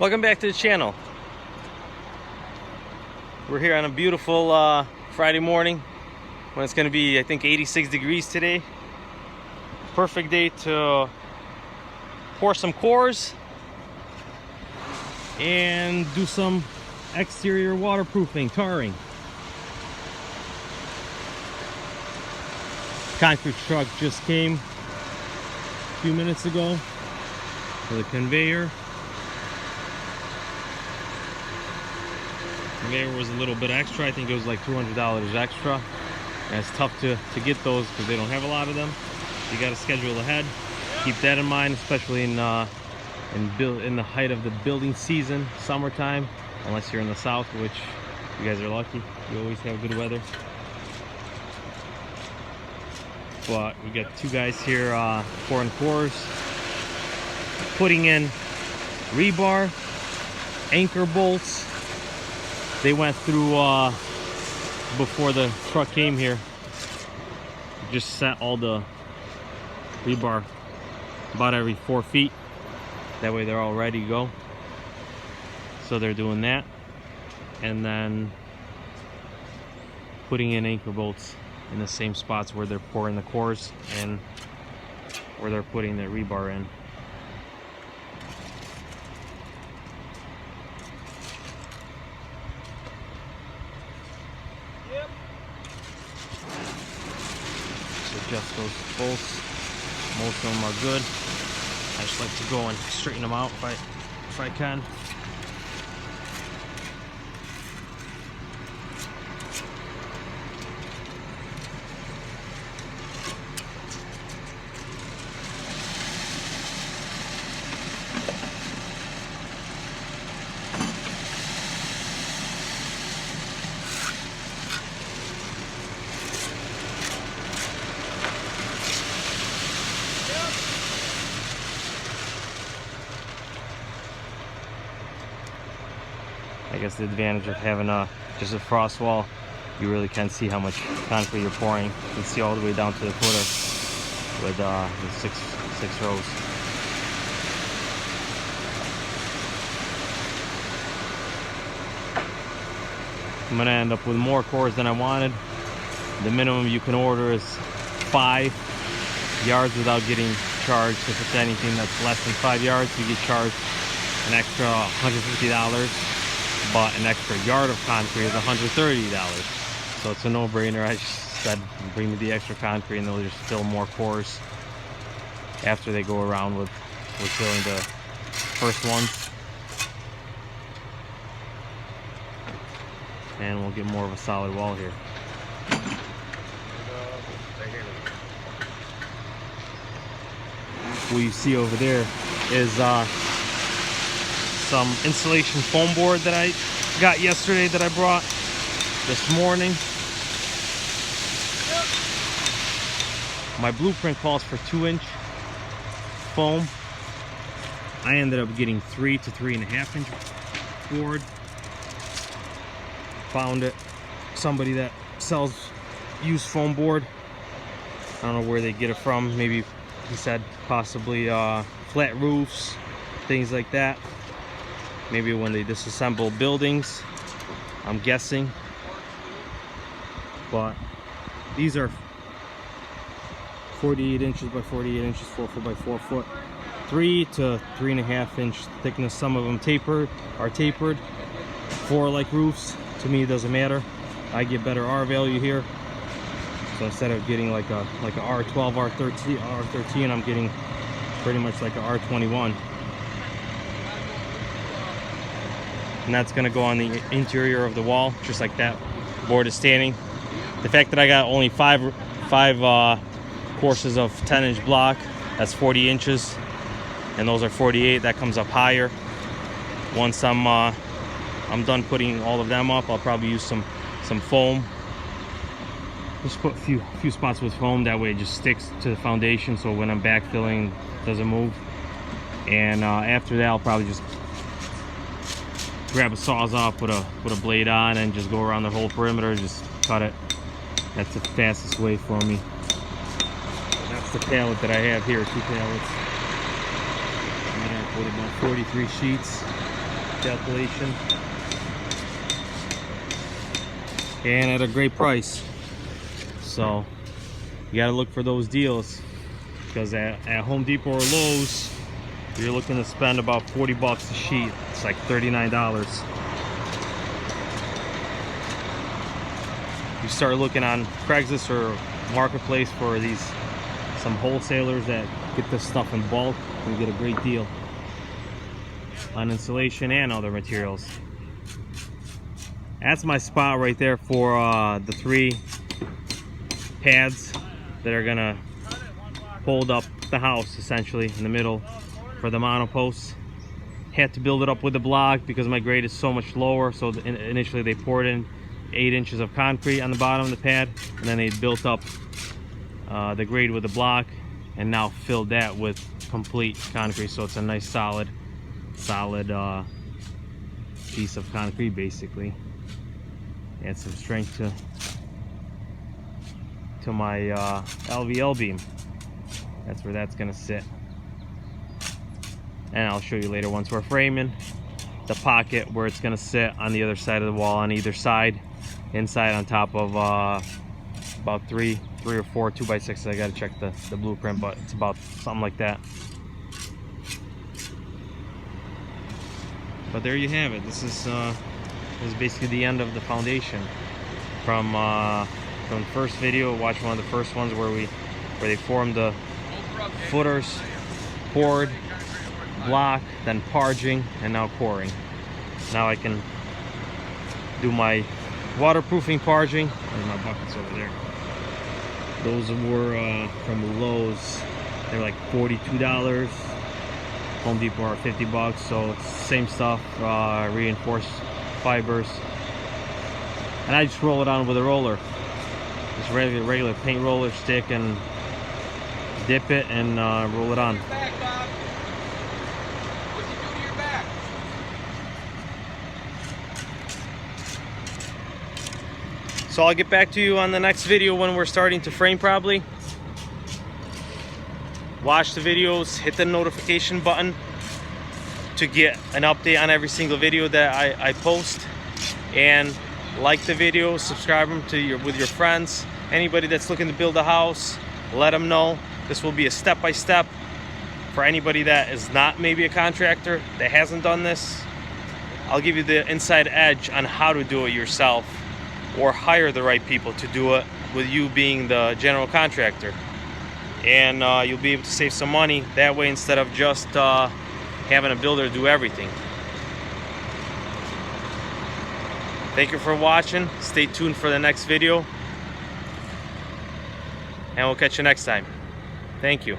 Welcome back to the channel. We're here on a beautiful Friday morning when it's going to be, I think, 86 degrees today. Perfect day to pour some cores and do some exterior waterproofing, tarring. Concrete truck just came a few minutes ago for the conveyor. Conveyor was a little bit extra. I think it was like $200 extra. And it's tough to get those because they don't have a lot of them. You got to schedule ahead. Keep that in mind, especially in the height of the building season, summertime. Unless you're in the south, which you guys are lucky. You always have good weather. But we got two guys here pouring cores, putting in rebar, anchor bolts. They went through before the truck came here. Just set all the rebar about every 4 feet. That way they're all ready to go. So they're doing that, and then putting in anchor bolts in the same spots where they're pouring the cores and where they're putting the rebar in. Yep. So adjust those bolts. Most of them are good. I just like to go and straighten them out if I can. I guess the advantage of having just a frost wall, you really can see how much concrete you're pouring. You can see all the way down to the footer with the six rows. I'm gonna end up with more cores than I wanted. The minimum you can order is 5 yards without getting charged. If it's anything that's less than 5 yards, you get charged an extra $150. But an extra yard of concrete is $130. So it's a no-brainer. I just said bring me the extra concrete and they'll just fill more cores after they go around with filling the first ones. And we'll get more of a solid wall here. What you see over there is some insulation foam board that I got yesterday that I brought this morning. My blueprint calls for 2-inch foam. I ended up getting 3 to 3.5 inch board. Found it. Somebody that sells used foam board. I don't know where they get it from. Maybe he said possibly flat roofs, things like that. Maybe when they disassemble buildings, I'm guessing. But these are 48 inches by 48 inches, 4 foot by 4 foot, 3 to 3.5 inch thickness. Some of them are tapered for like roofs. To me, it doesn't matter. I get better R value here. So instead of getting like a R12, R13, I'm getting pretty much like a R21. And that's gonna go on the interior of the wall, just like that board is standing. The fact that I got only five courses of 10-inch block, that's 40 inches, and those are 48. That comes up higher. Once I'm done putting all of them up, I'll probably use some foam. Just put a few spots with foam. That way it just sticks to the foundation, so when I'm backfilling, it doesn't move. And after that, I'll probably just grab a sawzall, put a blade on, and just go around the whole perimeter, just cut it. That's the fastest way for me. And that's the pallet that I have here, 2 pallets. I'm gonna put about 43 sheets. calculation. And at a great price. So you got to look for those deals, because at Home Depot or Lowe's you're looking to spend about 40 bucks a sheet. It's like $39. You start looking on Craigslist or Marketplace for some wholesalers that get this stuff in bulk, and get a great deal on insulation and other materials. That's my spot right there for the 3 pads that are gonna hold up the house, essentially in the middle for the monoposts. Had to build it up with the block because my grade is so much lower. So initially they poured in 8 inches of concrete on the bottom of the pad, and then they built up the grade with the block, and now filled that with complete concrete. So it's a nice solid piece of concrete, basically. Add some strength to my LVL beam. That's where that's gonna sit. And I'll show you later, once we're framing, the pocket where it's gonna sit on the other side of the wall, on either side, inside on top of about three or four 2x6s. I gotta check the blueprint, but it's about something like that. But there you have it. This is basically the end of the foundation. From the first video, watch one of the first ones where they formed the footers, poured, block, then parging, and now coring. Now I can do my waterproofing parging. There's my buckets over there. Those were from Lowe's. They're like $42. Home Depot are 50 bucks. So it's same stuff, reinforced fibers, and I just roll it on with a roller, just regular paint roller stick, and dip it and roll it on. So I'll get back to you on the next video when we're starting to frame, probably. Watch the videos, hit the notification button to get an update on every single video that I post, and like the video, subscribe them with your friends. Anybody that's looking to build a house, let them know. This will be a step-by-step for anybody that is not maybe a contractor, that hasn't done this. I'll give you the inside edge on how to do it yourself, or hire the right people to do it, with you being the general contractor. And you'll be able to save some money that way, instead of just having a builder do everything. Thank you for watching. Stay tuned for the next video, and we'll catch you next time. Thank you.